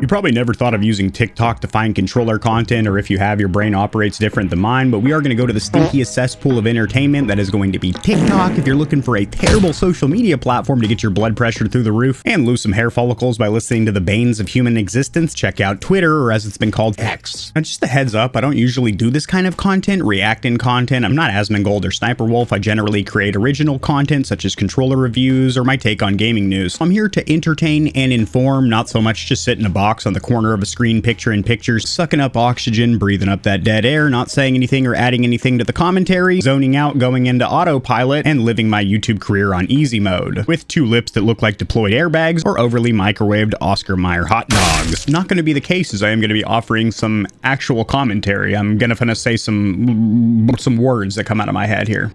You probably never thought of using TikTok to find controller content, or if you have, your brain operates different than mine, but we are going to go to the stinkiest cesspool of entertainment that is going to be TikTok. If you're looking for a terrible social media platform to get your blood pressure through the roof and lose some hair follicles by listening to the banes of human existence, check out Twitter, or as it's been called, X. And just a heads up, I don't usually do this kind of content, reacting content. I'm not Asmongold or Sniper Wolf. I generally create original content such as controller reviews or my take on gaming news. I'm here to entertain and inform, not so much just sit in a box on the corner of a screen picture in pictures, sucking up oxygen, breathing up that dead air, not saying anything or adding anything to the commentary, zoning out, going into autopilot, and living my YouTube career on easy mode, with two lips that look like deployed airbags or overly microwaved Oscar Mayer hot dogs. Not going to be the case, as I am going to be offering some actual commentary. I'm going to say some words that come out of my head here.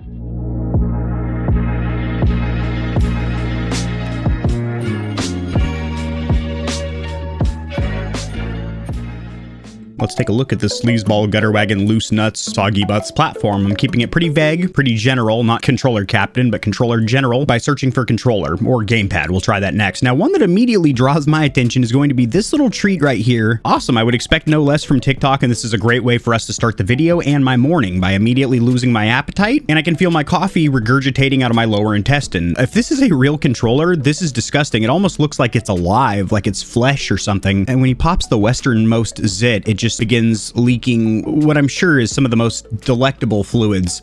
Let's take a look at this sleazeball, gutter wagon, loose nuts, soggy butts platform. I'm keeping it pretty vague, pretty general, not controller captain, but controller general, by searching for controller or gamepad. We'll try that next. Now, one that immediately draws my attention is going to be this little treat right here. Awesome. I would expect no less from TikTok, and this is a great way for us to start the video and my morning by immediately losing my appetite, and I can feel my coffee regurgitating out of my lower intestine. If this is a real controller, this is disgusting. It almost looks like it's alive, like it's flesh or something. And when he pops the westernmost zit, it just begins leaking what I'm sure is some of the most delectable fluids.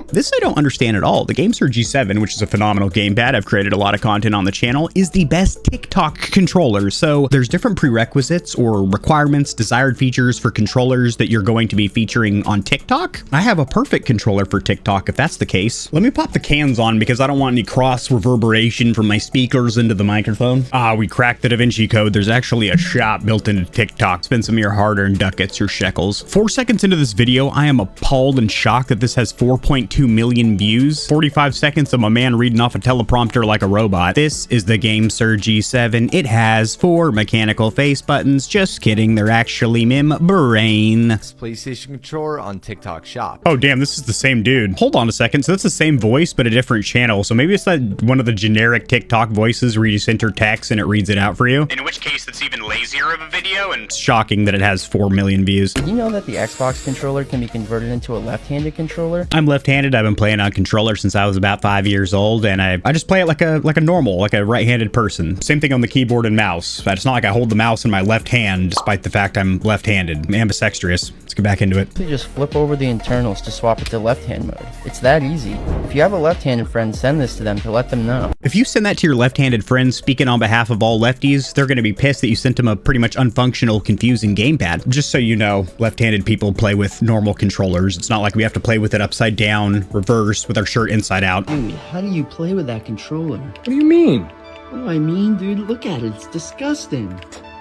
This I don't understand at all. The GameSir G7, which is a phenomenal gamepad, I've created a lot of content on the channel, is the best TikTok controller. So there's different prerequisites or requirements, desired features for controllers that you're going to be featuring on TikTok. I have a perfect controller for TikTok if that's the case. Let me pop the cans on because I don't want any cross reverberation from my speakers into the microphone. We cracked the Da Vinci Code. There's actually a shop built into TikTok. Spend some of your hard-earned ducats or shekels. 4 seconds into this video, I am appalled and shocked that this has 4.2 million views. 45 seconds of a man reading off a teleprompter like a robot. This is the GameSir G7. It has 4 mechanical face buttons. Just kidding, they're actually membrane. PlayStation controller on TikTok shop. Oh damn, this is the same dude. Hold on a second. So that's the same voice but a different channel. So maybe it's that one of the generic TikTok voices where you just enter text and it reads it out for you. In which case it's even lazier of a video and shocking that it has 4 million views. Did you know that the Xbox controller can be converted into a left-handed controller? I'm left-handed. I've been playing on controller since I was about 5 years old, and I just play it like a normal, like a right-handed person. Same thing on the keyboard and mouse. It's not like I hold the mouse in my left hand, despite the fact I'm left-handed. Ambidextrous. Let's get back into it. You just flip over the internals to swap it to left-hand mode. It's that easy. If you have a left-handed friend, send this to them to let them know. If you send that to your left-handed friends, speaking on behalf of all lefties, they're going to be pissed that you sent them a pretty much unfunctional, confusing gamepad. Just so you know, left-handed people play with normal controllers. It's not like we have to play with it upside down, reverse, with our shirt inside out. Dude, how do you play with that controller? What do you mean? What do I mean, dude? Look at it. It's disgusting.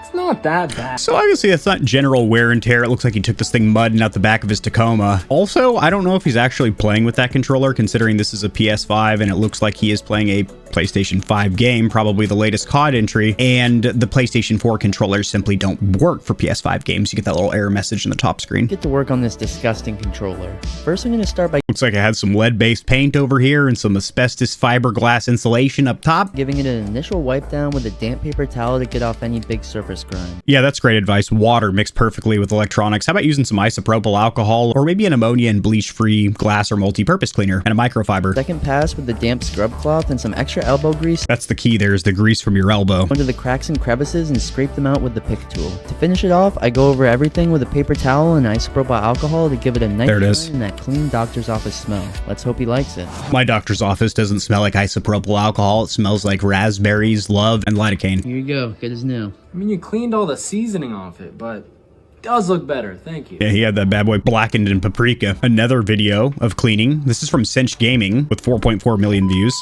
It's not that bad. So obviously that's not general wear and tear. It looks like he took this thing mudding out the back of his Tacoma. Also, I don't know if he's actually playing with that controller, considering this is a PS5 and it looks like he is playing a PlayStation 5 game, probably the latest COD entry, and the PlayStation 4 controllers simply don't work for PS5 games. You get that little error message in the top screen. Get to work on this disgusting controller. First, I'm going to start by Looks like I had some lead-based paint over here and some asbestos fiberglass insulation up top. giving it an initial wipe down with a damp paper towel to get off any big surface grime. Yeah, that's great advice. Water mixed perfectly with electronics. How about using some isopropyl alcohol or maybe an ammonia and bleach-free glass or multi-purpose cleaner and a microfiber. Second pass with the damp scrub cloth and some extra elbow grease. That's the key. There's the grease from your elbow. Under the cracks and crevices and scrape them out with the pick tool. To finish it off, I go over everything with a paper towel and isopropyl alcohol to give it a nice There it is. shine and that clean doctor's office smell. Let's hope he likes it. My doctor's office doesn't smell like isopropyl alcohol. It smells like raspberries, love, and lidocaine. Here you go. Good as new. I mean, you cleaned all the seasoning off it, but it does look better. Thank you. Yeah, he had that bad boy blackened in paprika. Another video of cleaning. This is from Cinch Gaming with 4.4 million views.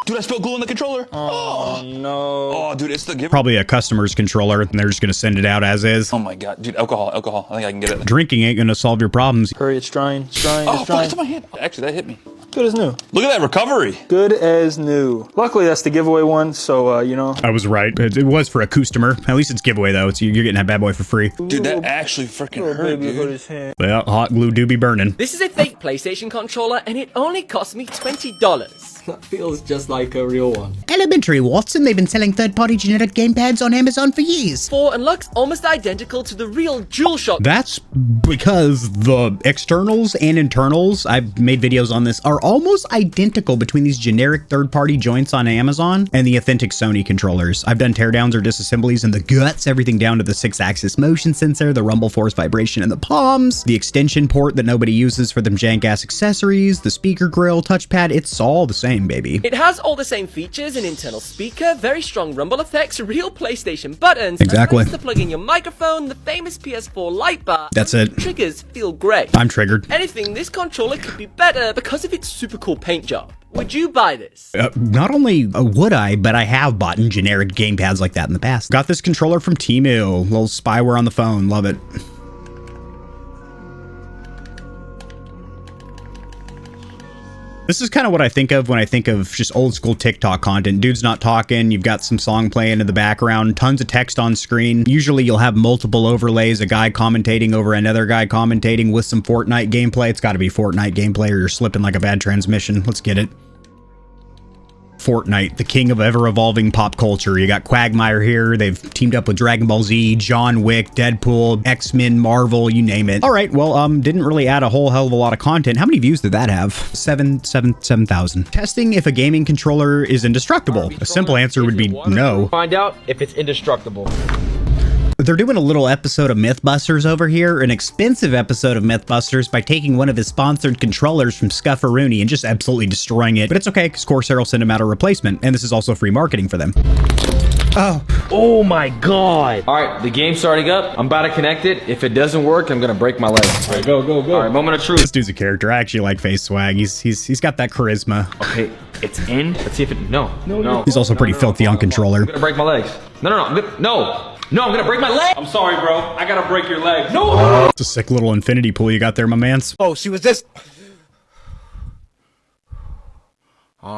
Dude, I spilled glue on the controller. Oh no. Oh, dude, it's the giver. Probably a customer's controller, and they're just going to send it out as is. Oh my god, dude, alcohol. I think I can get it. Drinking ain't going to solve your problems. Hurry, it's drying. It's drying. Oh, It's fuck, drying. it's on my hand. Actually, that hit me. Good as new. Look at that recovery. Good as new. Luckily, that's the giveaway one, so, you know. I was right. It was for a customer. At least it's giveaway, though. You're getting that bad boy for free. Dude, that actually freaking hurt, Baby put dude. his hand. Well, hot glue do be burning. This is a fake PlayStation controller and it only cost me $20. That feels just like a real one. Elementary, Watson. They've been selling third-party generic gamepads on Amazon for years. And looks almost identical to the real DualShock. That's because the externals and internals, I've made videos on this, are almost identical between these generic third-party joints on Amazon and the authentic Sony controllers. I've done teardowns or disassemblies in the guts, everything down to the 6-axis motion sensor, the rumble force vibration in the palms, the extension port that nobody uses for them jank-ass accessories, the speaker grill, touchpad, it's all the same, baby. It has all the same features, an internal speaker, very strong rumble effects, real PlayStation buttons, Exactly. a place to plug in your microphone, the famous PS4 light bar. That's it. Triggers feel great. I'm triggered. Anything, this controller could be better because of its super cool paint job. Would you buy this? Not only would I, but I have bought generic gamepads like that in the past. Got this controller from Temu, little spyware on the phone, love it. This is kind of what I think of when I think of just old school TikTok content. Dude's not talking, you've got some song playing in the background, tons of text on screen. Usually you'll have multiple overlays, a guy commentating over another guy commentating with some Fortnite gameplay. It's got to be Fortnite gameplay or you're slipping like a bad transmission. Let's get it. Fortnite, the king of ever-evolving pop culture. You got Quagmire here. They've teamed up with Dragon Ball Z, John Wick, Deadpool, X-Men, Marvel, you name it. All right, well, didn't really add a whole hell of a lot of content. How many views did that have? 7,000. Testing if a gaming controller is indestructible. A simple answer would be no. Find out if it's indestructible. They're doing a little episode of Mythbusters over here, an expensive episode of Mythbusters by taking one of his sponsored controllers from Scufferoony and just absolutely destroying it. But it's okay, because Corsair will send him out a replacement, and this is also free marketing for them. Oh my god. All right, the game's starting up. I'm about to connect it. If it doesn't work, I'm gonna break my leg. All right, go. All right, moment of truth. This dude's a character. I actually like face swag. He's got that charisma. Okay, it's in. Let's see if it. No. He's also pretty filthy on controller. I'm gonna break my legs. No, I'm gonna break my leg. I'm sorry, bro. I gotta break your leg. No! It's a sick little infinity pool you got there, my mans. Oh, she was this. I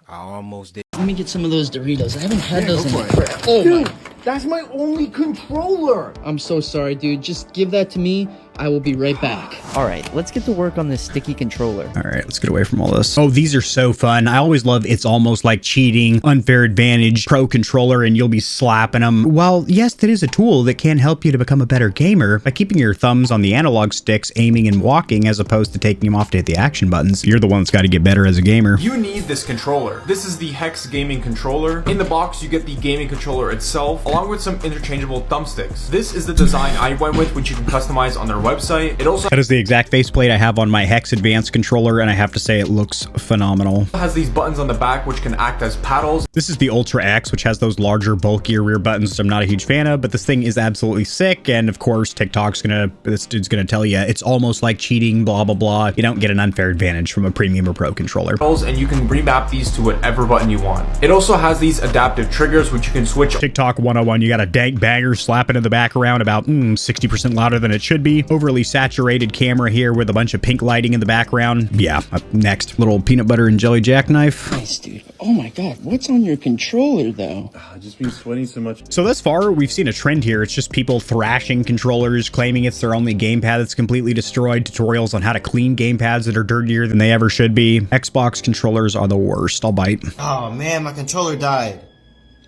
almost did. Let me get some of those Doritos. I haven't had those in forever. Oh my. That's my only controller. I'm so sorry, dude. Just give that to me. I will be right back. Alright, let's get to work on this sticky controller. All right, let's get away from all this. Oh, these are so fun. I always love it's almost like cheating, unfair advantage, pro controller, and you'll be slapping them. Well, yes, that is a tool that can help you to become a better gamer by keeping your thumbs on the analog sticks, aiming and walking, as opposed to taking them off to hit the action buttons. You're the one that's got to get better as a gamer. You need this controller. This is the Hex gaming controller. In the box, you get the gaming controller itself, along with some interchangeable thumbsticks. This is the design I went with, which you can customize on their website. It also That is the exact faceplate I have on my Hex Advanced controller, and I have to say it looks phenomenal. has these buttons on the back, which can act as paddles. This is the Ultra X, which has those larger, bulkier rear buttons, which I'm not a huge fan of, but this thing is absolutely sick. And of course, this dude's gonna tell you it's almost like cheating, blah, blah, blah. You don't get an unfair advantage from a premium or pro controller. And you can remap these to whatever button you want. It also has these adaptive triggers, which you can switch. TikTok 101, you got a dank banger slapping in the background about 60% louder than it should be. Overly saturated camera here with a bunch of pink lighting in the background. Yeah, next. Little peanut butter and jelly jackknife. Nice, dude. Oh my god, what's on your controller, though? I've just been sweating so much. So thus far, we've seen a trend here. It's just people thrashing controllers, claiming it's their only gamepad that's completely destroyed, tutorials on how to clean gamepads that are dirtier than they ever should be. Xbox controllers are the worst. I'll bite. Oh man, my controller died.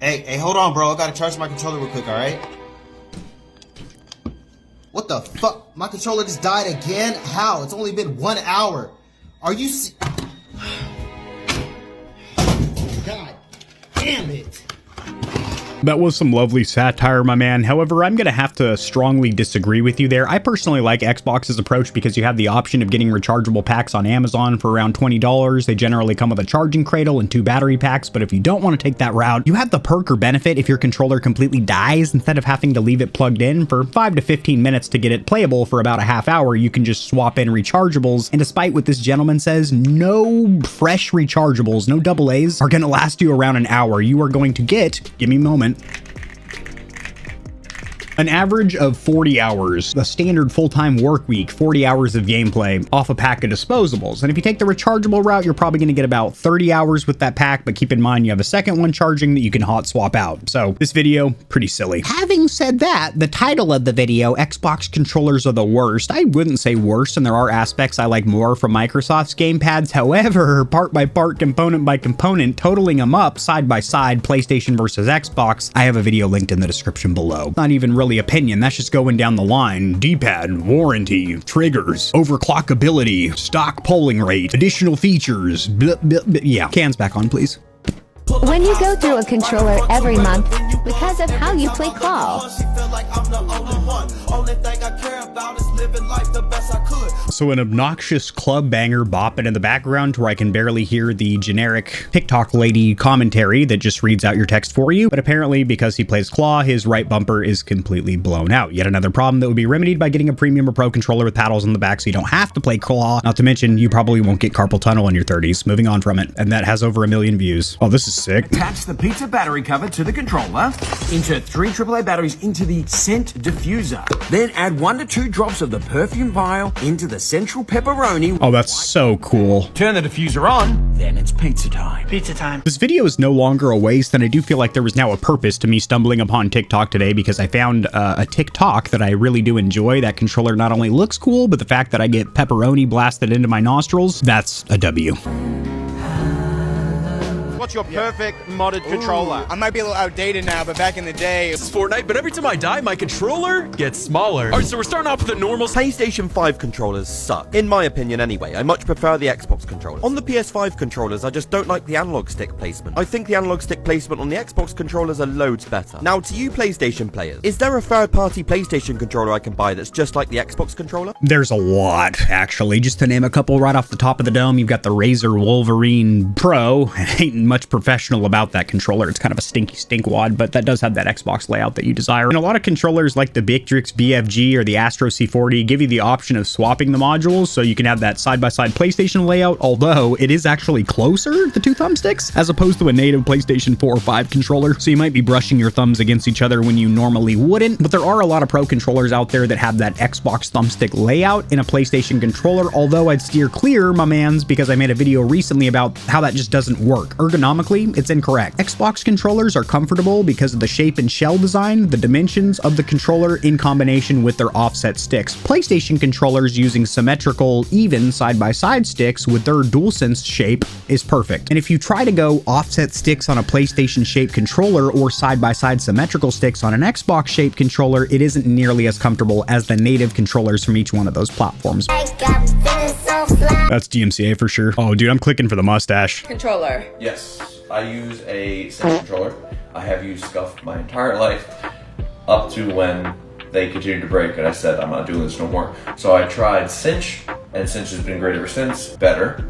Hey, hold on, bro. I gotta charge my controller real quick, alright? What the fuck? My controller just died again? How? It's only been 1 hour. Are you God damn it. That was some lovely satire, my man. However, I'm going to have to strongly disagree with you there. I personally like Xbox's approach because you have the option of getting rechargeable packs on Amazon for around $20. They generally come with a charging cradle and 2 battery packs, but if you don't want to take that route, you have the perk or benefit if your controller completely dies. Instead of having to leave it plugged in for 5 to 15 minutes to get it playable for about a half hour, you can just swap in rechargeables. And despite what this gentleman says, no fresh rechargeables, no AA's are going to last you around an hour. You are going to get, give me a moment, An average of 40 hours, a standard full-time work week, 40 hours of gameplay off a pack of disposables. And if you take the rechargeable route, you're probably going to get about 30 hours with that pack, but keep in mind you have a second one charging that you can hot swap out. So this video, pretty silly. Having said that, the title of the video, Xbox controllers are the worst. I wouldn't say worse, and there are aspects I like more from Microsoft's gamepads. However, part by part, component by component, totaling them up side by side, PlayStation versus Xbox, I have a video linked in the description below. Not even really opinion, that's just going down the line. D-pad, warranty, triggers, overclockability, stock polling rate, additional features, yeah. Cans back on, please. When you go through a controller every month because of how you play claw. So an obnoxious club banger bopping in the background where I can barely hear the generic TikTok lady commentary that just reads out your text for you. But apparently because he plays claw, his right bumper is completely blown out. Yet another problem that would be remedied by getting a premium or pro controller with paddles on the back so you don't have to play claw. Not to mention you probably won't get carpal tunnel in your 30s. Moving on from it. And that has over 1 million views. Oh, this is sick. Attach the pizza battery cover to the controller. Insert 3 AAA batteries into the scent diffuser. Then add 1 to 2 drops of the perfume vial into the central pepperoni. Oh, that's so cool. Turn the diffuser on, then it's pizza time. Pizza time. This video is no longer a waste, and I do feel like there was now a purpose to me stumbling upon TikTok today because I found a TikTok that I really do enjoy. That controller not only looks cool, but the fact that I get pepperoni blasted into my nostrils, that's a W. What's your perfect modded controller? I might be a little outdated now, but back in the day... It's Fortnite, but every time I die, my controller gets smaller. Alright, so we're starting off with the normal... PlayStation 5 controllers suck. In my opinion anyway, I much prefer the Xbox controller. On the PS5 controllers, I just don't like the analog stick placement. I think the analog stick placement on the Xbox controllers are loads better. Now to you PlayStation players, is there a third-party PlayStation controller I can buy that's just like the Xbox controller? There's a lot, actually. Just to name a couple right off the top of the dome, you've got the Razer Wolverine Pro. Ain't much professional about that controller. It's kind of a stinky stinkwad, but that does have that Xbox layout that you desire. And a lot of controllers like the Victrix BFG or the Astro C40 give you the option of swapping the modules, so you can have that side-by-side PlayStation layout, although it is actually closer, the two thumbsticks, as opposed to a native PlayStation 4 or 5 controller, so you might be brushing your thumbs against each other when you normally wouldn't. But there are a lot of pro controllers out there that have that Xbox thumbstick layout in a PlayStation controller, although I'd steer clear, my mans, because I made a video recently about how that just doesn't work. Ergonomically, it's incorrect. Xbox controllers are comfortable because of the shape and shell design, the dimensions of the controller in combination with their offset sticks. PlayStation controllers using symmetrical, even side-by-side sticks with their DualSense shape is perfect. And if you try to go offset sticks on a PlayStation shaped controller or side-by-side symmetrical sticks on an Xbox shaped controller, it isn't nearly as comfortable as the native controllers from each one of those platforms. That's DMCA for sure. Oh, dude, I'm clicking for the mustache. Controller. Yes. I use a Cinch controller. I have used Scuff my entire life up to when they continued to break and I said I'm not doing this no more. So I tried Cinch and Cinch has been great ever since. Better.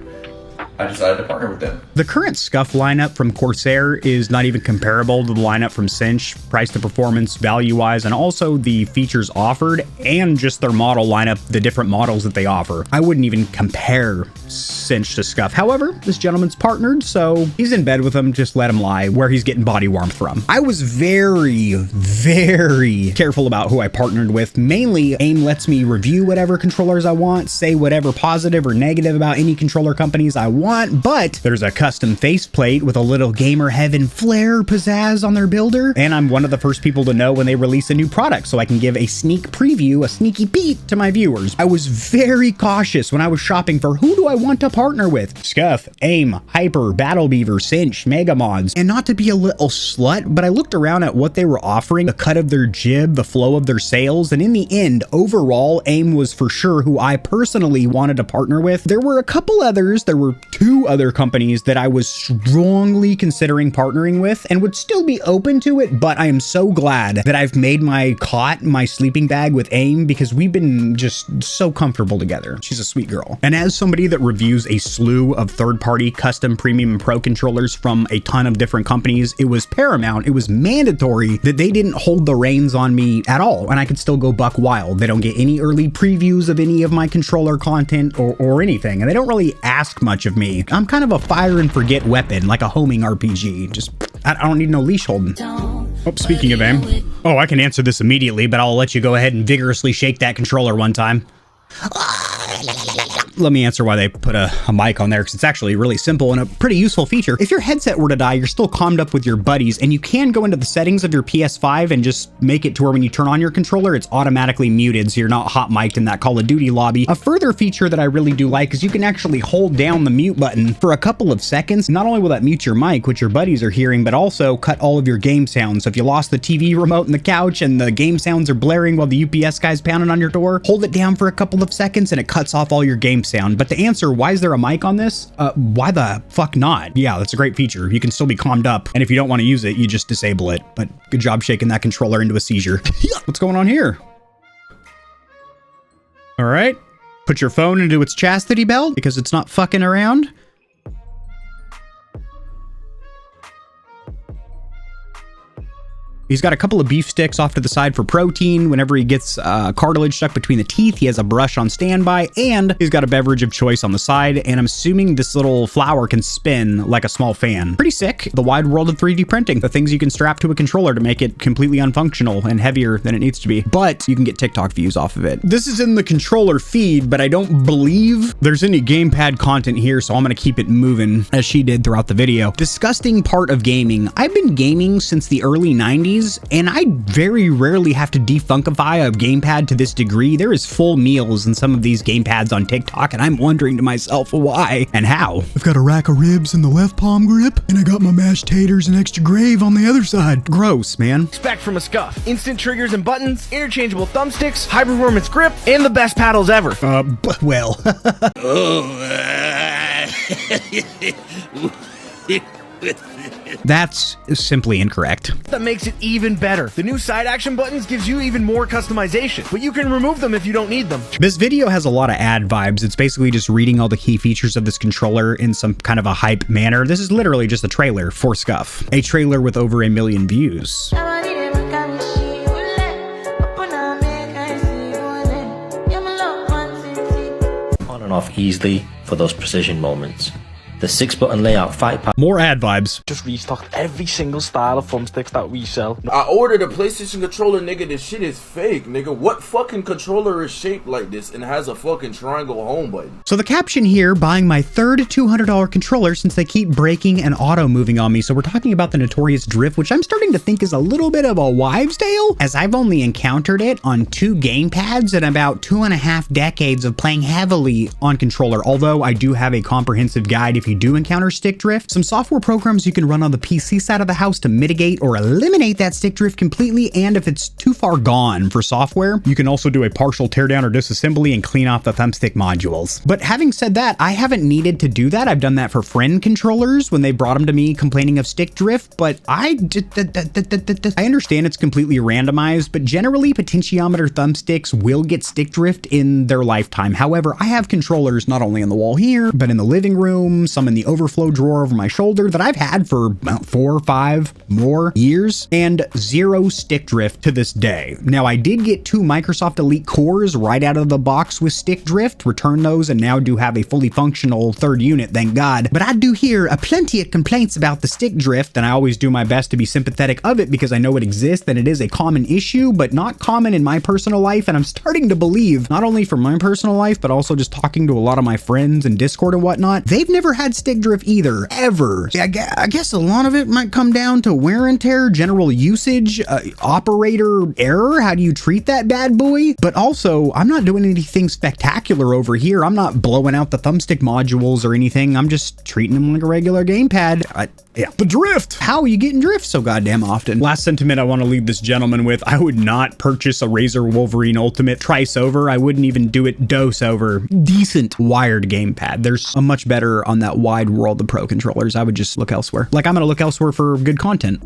I decided to partner with them. The current Scuff lineup from Corsair is not even comparable to the lineup from Cinch, price to performance, value-wise, and also the features offered, and just their model lineup, the different models that they offer. I wouldn't even compare Cinch to Scuff. However, this gentleman's partnered, so he's in bed with him, just let him lie where he's getting body warmth from. I was very, very careful about who I partnered with. Mainly, AIM lets me review whatever controllers I want, say whatever positive or negative about any controller companies I want, but there's a custom faceplate with a little GamerHeaven flair pizzazz on their builder, and I'm one of the first people to know when they release a new product, so I can give a sneak preview, a sneaky peek to my viewers. I was very cautious when I was shopping for who do I want to partner with. Scuff, AIM, HYPR, Battle Beaver, Cinch, Mega Mods, and not to be a little slut, but I looked around at what they were offering, the cut of their jib, the flow of their sales, and in the end, overall, AIM was for sure who I personally wanted to partner with. There were a couple others, there were 2 other companies that I was strongly considering partnering with and would still be open to it, but I am so glad that I've made my cot, my sleeping bag with AIM, because we've been just so comfortable together. She's a sweet girl. And as somebody that reviews a slew of third-party custom premium and pro controllers from a ton of different companies, it was paramount, it was mandatory that they didn't hold the reins on me at all, and I could still go buck wild. They don't get any early previews of any of my controller content or anything, and they don't really ask much of me. I'm kind of a fire and forget weapon, like a homing RPG. Just, I don't need no leash holding. Don't Oh, speaking of aim. Oh, I can answer this immediately, but I'll let you go ahead and vigorously shake that controller one time. Let me answer why they put a mic on there, because it's actually really simple and a pretty useful feature. If your headset were to die, you're still calmed up with your buddies, and you can go into the settings of your PS5 and just make it to where when you turn on your controller, it's automatically muted, so you're not hot mic'd in that Call of Duty lobby. A further feature that I really do like is you can actually hold down the mute button for a couple of seconds. Not only will that mute your mic, which your buddies are hearing, but also cut all of your game sounds. So if you lost the TV remote in the couch and the game sounds are blaring while the UPS guy's pounding on your door, hold it down for a couple of seconds and it cuts off all your game sound. But to answer, why is there a mic on this? Why the fuck not? Yeah, that's a great feature. You can still be calmed up, and if you don't want to use it, you just disable it. But good job shaking that controller into a seizure. What's going on here? All right, put your phone into its chastity belt because it's not fucking around. He's got a couple of beef sticks off to the side for protein. Whenever he gets cartilage stuck between the teeth, he has a brush on standby, and he's got a beverage of choice on the side. And I'm assuming this little flower can spin like a small fan. Pretty sick. The wide world of 3D printing. The things you can strap to a controller to make it completely unfunctional and heavier than it needs to be. But you can get TikTok views off of it. This is in the controller feed, but I don't believe there's any gamepad content here, so I'm gonna keep it moving as she did throughout the video. Disgusting part of gaming. I've been gaming since the early 90s. And I very rarely have to defunkify a gamepad to this degree. There is full meals in some of these gamepads on TikTok, and I'm wondering to myself why and how. I've got a rack of ribs in the left palm grip, and I got my mashed taters and extra gravy on the other side. Gross, man. Expect from a scuff. Instant triggers and buttons, interchangeable thumbsticks, high performance grip, and the best paddles ever. Well. That's simply incorrect. That makes it even better. The new side action buttons gives you even more customization, but you can remove them if you don't need them. This video has a lot of ad vibes. It's basically just reading all the key features of this controller in some kind of a hype manner. This is literally just a trailer for Scuff. A trailer with over 1 million views. On and off easily for those precision moments. The 6-button layout fight pack. More ad vibes. Just restocked every single style of thumbsticks that we sell. I ordered a PlayStation controller, nigga. This shit is fake, nigga. What fucking controller is shaped like this and has a fucking triangle home button? So the caption here, buying my third $200 controller since they keep breaking and auto moving on me. So we're talking about the notorious drift, which I'm starting to think is a little bit of a wives' tale, as I've only encountered it on 2 gamepads and about 2.5 decades of playing heavily on controller. Although I do have a comprehensive guide if you do encounter stick drift, some software programs you can run on the PC side of the house to mitigate or eliminate that stick drift completely, and if it's too far gone for software, you can also do a partial teardown or disassembly and clean off the thumbstick modules. But having said that, I haven't needed to do that. I've done that for friend controllers when they brought them to me complaining of stick drift, but I understand it's completely randomized, but generally potentiometer thumbsticks will get stick drift in their lifetime. However, I have controllers not only on the wall here, but in the living room, some in the overflow drawer over my shoulder that I've had for about 4 or 5 more years, and 0 stick drift to this day. Now, I did get 2 Microsoft Elite cores right out of the box with stick drift, return those, and now do have a fully functional 3rd unit, thank God. But I do hear plenty of complaints about the stick drift, and I always do my best to be sympathetic of it because I know it exists and it is a common issue, but not common in my personal life. And I'm starting to believe, not only from my personal life, but also just talking to a lot of my friends in Discord and whatnot, they've never had stick drift either, ever. I guess a lot of it might come down to wear and tear, general usage, operator error. How do you treat that bad boy? But also, I'm not doing anything spectacular over here. I'm not blowing out the thumbstick modules or anything. I'm just treating them like a regular gamepad. Yeah, the drift. How are you getting drift so goddamn often? Last sentiment I want to leave this gentleman with: I would not purchase a Razer Wolverine Ultimate Trice over. I wouldn't even do it dose over. Decent wired gamepad. There's a much better on that wide world of pro controllers. I would just look elsewhere. Like, I'm gonna look elsewhere for good content.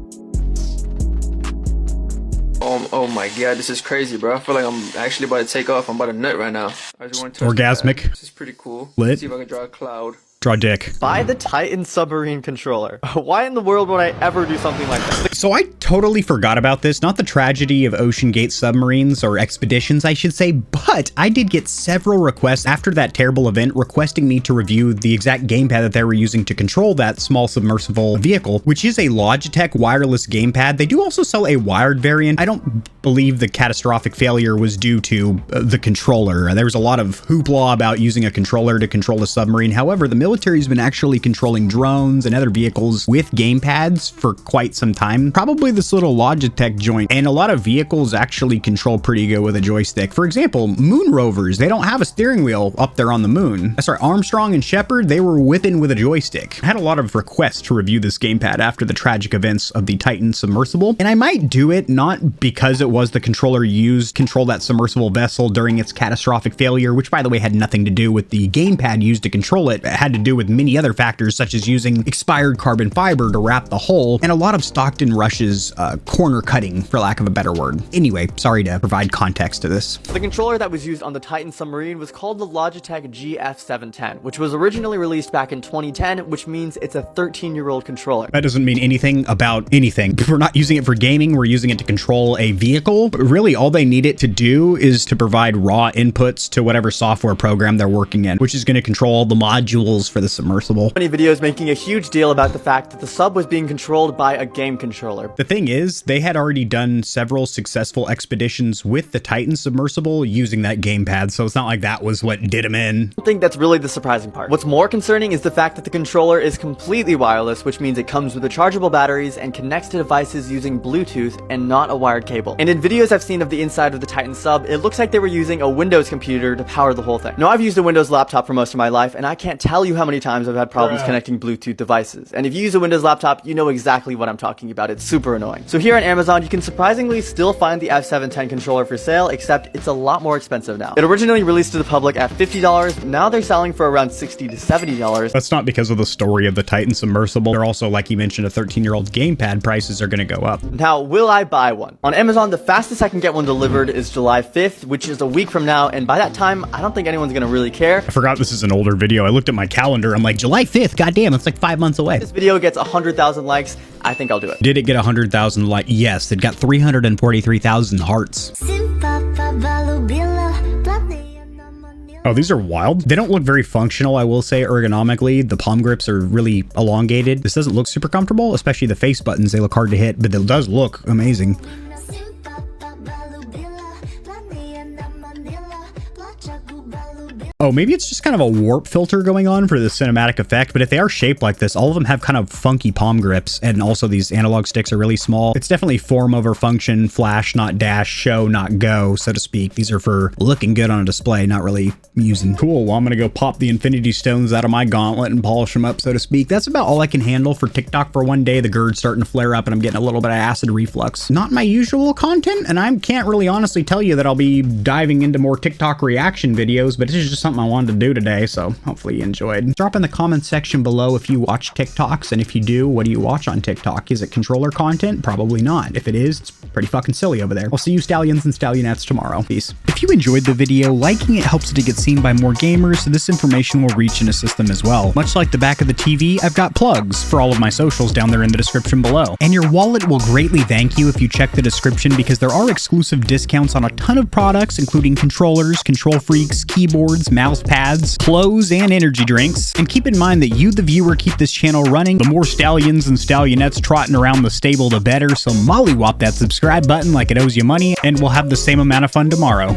Oh my god, this is crazy, bro. I feel like I'm actually about to take off. I'm about to nut right now. I just want to orgasmic. This is pretty cool. Lit. Let's see if I can draw a cloud. Draw dick. Buy the Titan submarine controller. Why in the world would I ever do something like that? So I totally forgot about this. Not the tragedy of Ocean Gate submarines, or expeditions, I should say, but I did get several requests after that terrible event requesting me to review the exact gamepad that they were using to control that small submersible vehicle, which is a Logitech wireless gamepad. They do also sell a wired variant. I don't believe the catastrophic failure was due to the controller. There was a lot of hoopla about using a controller to control a submarine. However, the military's been actually controlling drones and other vehicles with gamepads for quite some time. Probably this little Logitech joint, and a lot of vehicles actually control pretty good with a joystick. For example, moon rovers, they don't have a steering wheel up there on the moon. Sorry, Armstrong and Shepard, they were whipping with a joystick. I had a lot of requests to review this gamepad after the tragic events of the Titan submersible, and I might do it not because it was the controller used to control that submersible vessel during its catastrophic failure, which by the way had nothing to do with the gamepad used to control it. It had to do with many other factors, such as using expired carbon fiber to wrap the hull, and a lot of Stockton Rush's corner cutting, for lack of a better word. Anyway, sorry to provide context to this. The controller that was used on the Titan submarine was called the Logitech GF710, which was originally released back in 2010, which means it's a 13-year-old controller. That doesn't mean anything about anything. We're not using it for gaming, we're using it to control a vehicle. But really, all they need it to do is to provide raw inputs to whatever software program they're working in, which is going to control all the modules for the submersible. Many videos making a huge deal about the fact that the sub was being controlled by a game controller. The thing is, they had already done several successful expeditions with the Titan submersible using that gamepad, so it's not like that was what did them in. I think that's really the surprising part. What's more concerning is the fact that the controller is completely wireless, which means it comes with rechargeable batteries and connects to devices using Bluetooth and not a wired cable. And in videos I've seen of the inside of the Titan sub, it looks like they were using a Windows computer to power the whole thing. Now, I've used a Windows laptop for most of my life, and I can't tell you how many times I've had problems connecting Bluetooth devices. And if you use a Windows laptop, you know exactly what I'm talking about. It's super annoying. So here on Amazon, you can surprisingly still find the F710 controller for sale, except it's a lot more expensive now. It originally released to the public at $50. Now they're selling for around $60 to $70. That's not because of the story of the Titan submersible. They're also, like you mentioned, a 13-year-old gamepad. Prices are going to go up. Now, will I buy one? On Amazon, the fastest I can get one delivered is July 5th, which is a week from now, and by that time, I don't think anyone's going to really care. I forgot this is an older video. I looked at my calendar. I'm like, July 5th? Goddamn, that's like 5 months away. If this video gets 100,000 likes, I think I'll do it. Did it get 100,000 likes? Yes, it got 343,000 hearts. Oh, these are wild. They don't look very functional, I will say, ergonomically. The palm grips are really elongated. This doesn't look super comfortable, especially the face buttons. They look hard to hit, but it does look amazing. Oh, maybe it's just kind of a warp filter going on for the cinematic effect, but if they are shaped like this, all of them have kind of funky palm grips, and also these analog sticks are really small. It's definitely form over function, flash, not dash, show, not go, so to speak. These are for looking good on a display, not really using. Cool, well, I'm gonna go pop the infinity stones out of my gauntlet and polish them up, so to speak. That's about all I can handle for TikTok for one day. The GERD's starting to flare up, and I'm getting a little bit of acid reflux. Not my usual content, and I can't really honestly tell you that I'll be diving into more TikTok reaction videos, but this is just something I wanted to do today, so hopefully you enjoyed. Drop in the comment section below if you watch TikToks, and if you do, what do you watch on TikTok? Is it controller content? Probably not. If it is, it's pretty fucking silly over there. I'll see you Stallions and Stallionettes tomorrow. Peace. If you enjoyed the video, liking it helps it to get seen by more gamers, so this information will reach in a system as well. Much like the back of the TV, I've got plugs for all of my socials down there in the description below. And your wallet will greatly thank you if you check the description, because there are exclusive discounts on a ton of products, including controllers, KontrolFreeks, keyboards, mouse pads, clothes, and energy drinks. And keep in mind that you, the viewer, keep this channel running. The more Stallions and Stallionettes trotting around the stable, the better, so mollywop that subscribe button like it owes you money, and we'll have the same amount of fun tomorrow.